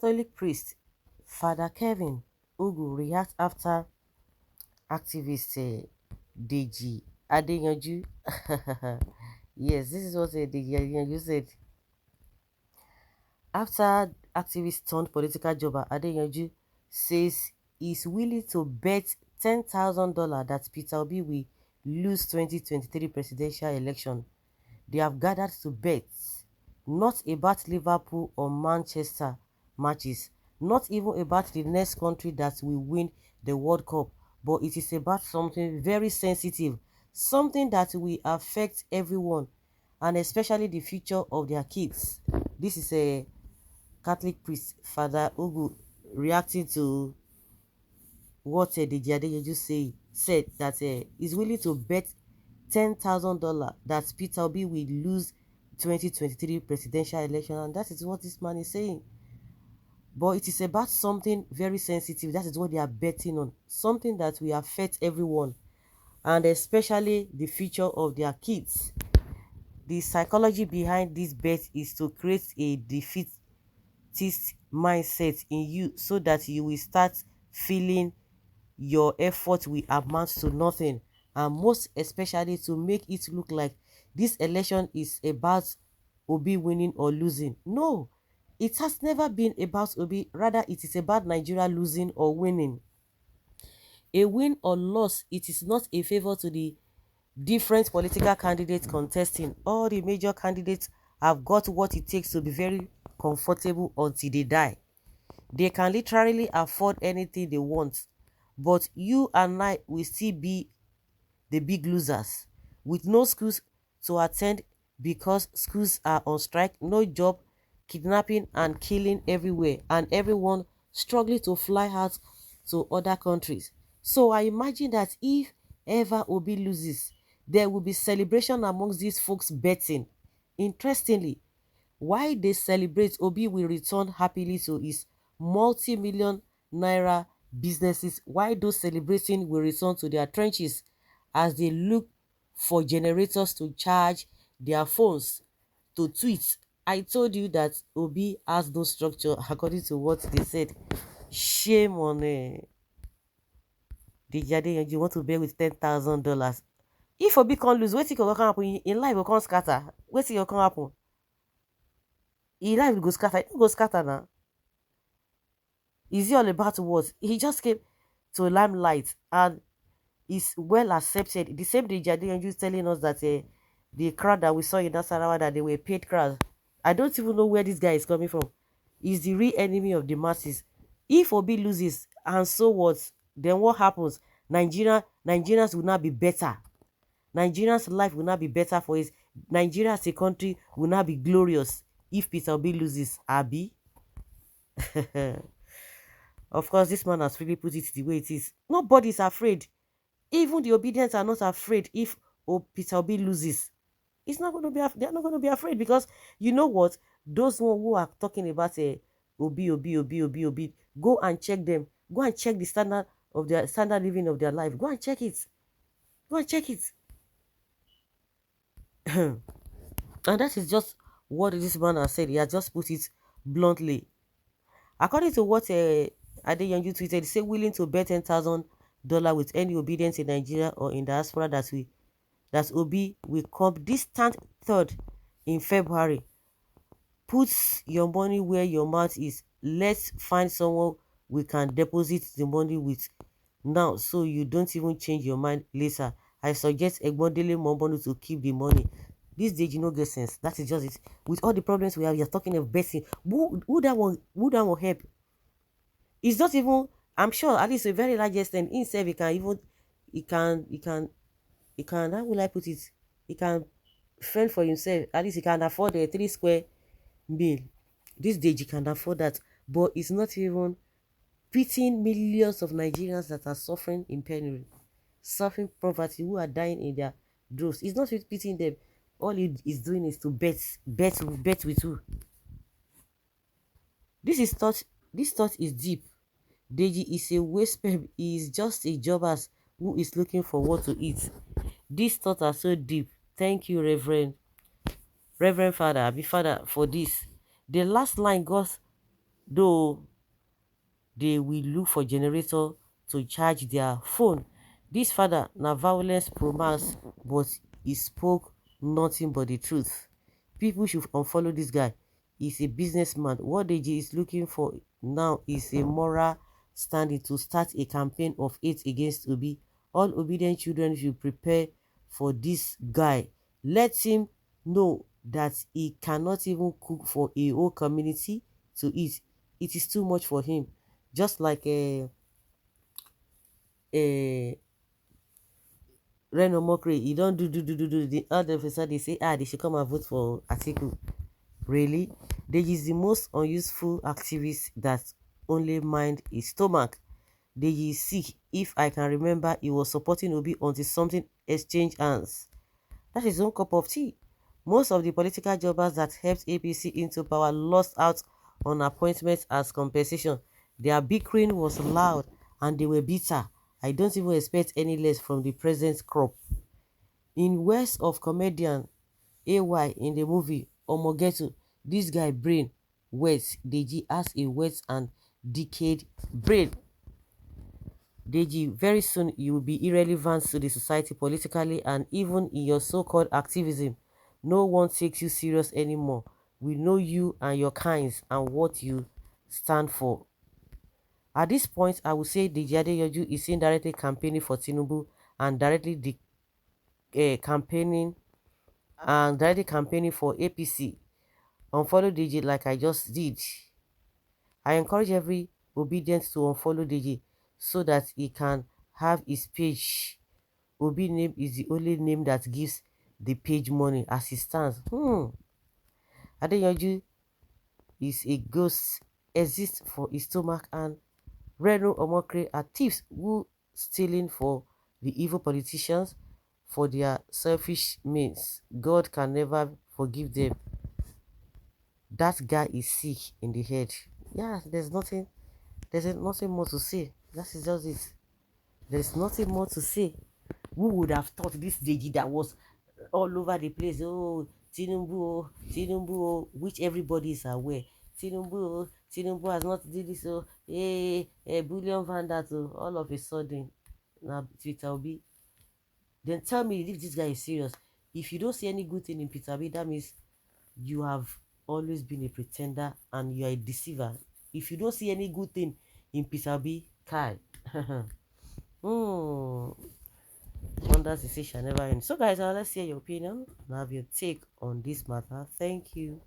Catholic priest Father Kevin Ugu reacts after activist Deji Adeyanju. Yes, this is what Deji Adeyanju said. After activist turned political jobber Adeyanju says he's willing to bet $10,000 that Peter Obi will lose 2023 presidential election. They have gathered to bet, not about Liverpool or Manchester matches, not even about the next country that will win the World Cup, but it is about something very sensitive, something that will affect everyone, and especially the future of their kids. This is a Catholic priest, Father Ugu, reacting to what the Adeyanju said that he's willing to bet $10,000 that Peter Obi will lose 2023 presidential election, and that is what this man is saying. But it is about something very sensitive. That is what they are betting on, something that will affect everyone, and especially the future of their kids. The psychology behind this bet is to create a defeatist mindset in you so that you will start feeling your effort will amount to nothing, and most especially to make it look like this election is about Obi winning or losing. No, it has never been about Obi, rather it is about Nigeria losing or winning. A win or loss, it is not a favor to the different political candidates contesting. All the major candidates have got what it takes to be very comfortable until they die. They can literally afford anything they want, but you and I will still be the big losers with no schools to attend because schools are on strike, no job, kidnapping and killing everywhere, and everyone struggling to fly out to other countries. So I imagine that if ever Obi loses, there will be celebration amongst these folks betting. Interestingly, why they celebrate, Obi will return happily to his multi-million naira businesses, why those celebrating will return to their trenches as they look for generators to charge their phones to tweet. I told you that Obi has no structure according to what they said. Shame on the Jade, you want to bear with $10,000. If Obi can't lose, wetin go come happen in life, go come scatter. Wetin go come happen? In life go scatter, go scatter now. Is he all about what? He just came to limelight and is well accepted. The same day Adeyanju is telling us that the crowd that we saw in Nasarawa, that they were paid crowds. I don't even know where this guy is coming from. He's the real enemy of the masses. If Obi loses and so what, then what happens? Nigerians will not be better. Nigerians' life will not be better for his. Nigeria as a country will not be glorious if Peter Obi loses. Abi. Of course, this man has really put it the way it is. Nobody is afraid. Even the obedience are not afraid if Peter Obi loses. It's not going to be. They're not going to be afraid because you know what? Those one who are talking about Obi. Go and check them. Go and check the standard living of their life. Go and check it. Go and check it. And that is just what this man has said. He has just put it bluntly. According to what Adeyanju tweeted, he said willing to bet $10,000 with any obedience in Nigeria or in diaspora that Obi will come distant third in February. Put your money where your mouth is. Let's find someone we can deposit the money with now so you don't even change your mind later. I suggest Egbondele Mombonu to keep the money. This day you no get sense. That is just it. With all the problems we have, you're talking of betting. Who that will help? It's not even, I'm sure at least a very large extent himself he can, how will I put it? He can fend for himself. At least he can afford a 3 square meal. This day you can afford that. But it's not even pitying millions of Nigerians that are suffering in penury, suffering poverty, who are dying in their droves. It's not pitying them. All he is doing is to bet with who? This thought is deep. Deji is a waste. He is just a jobber who is looking for what to eat. These thoughts are so deep. Thank you, Reverend Father, Abi Father, for this. The last line though they will look for generator to charge their phone. This father na violence promax, but he spoke nothing but the truth. People should unfollow this guy. He's a businessman. What Deji is looking for now is a moral standing to start a campaign of hate against Obi. All obedient children should prepare for this guy. Let him know that he cannot even cook for a whole community to eat. It is too much for him. Just like a Reno Mokri, you don't do the other officer, they say they should come and vote for Atiku. Really? They is the most unuseful activist that only mind his stomach. They is sick. If I can remember, he was supporting Obi until something exchanged hands. That is his own cup of tea. Most of the political jobbers that helped APC into power lost out on appointments as compensation. Their bickering was loud and they were bitter. I don't even expect any less from the present crop. In West of comedian AY in the movie Omogeto, this guy brain wet. Deji has a wet and decayed brain. Deji, very soon you will be irrelevant to the society politically and even in your so-called activism. No one takes you serious anymore. We know you and your kinds and what you stand for. At this point, I would say Deji Adeyanju is indirectly campaigning for Tinubu and campaigning campaigning for APC. Unfollow Deji like I just did. I encourage every obedient to unfollow Deji so that he can have his page. Obi name is the only name that gives the page money as it stands. Adeyanju is a ghost, exists for his stomach, and Reno Omokre are thieves who stealing for the evil politicians for their selfish means. God can never forgive them. That guy is sick in the head. Yeah, there's nothing more to say. That is just it. There's nothing more to say. Who would have thought this Deji that was all over the place? Oh, Tinubu, which everybody is aware. Tinubu has not did this. So, Bullion van that. All of a sudden, now Twitter will be. Then tell me if this guy is serious. If you don't see any good thing in Peter B, that means you have always been a pretender and you are a deceiver. If you don't see any good thing in Peter B, Kai. hmm. Wonders the shall never end. So guys, let's hear your opinion and have your take on this matter. Thank you.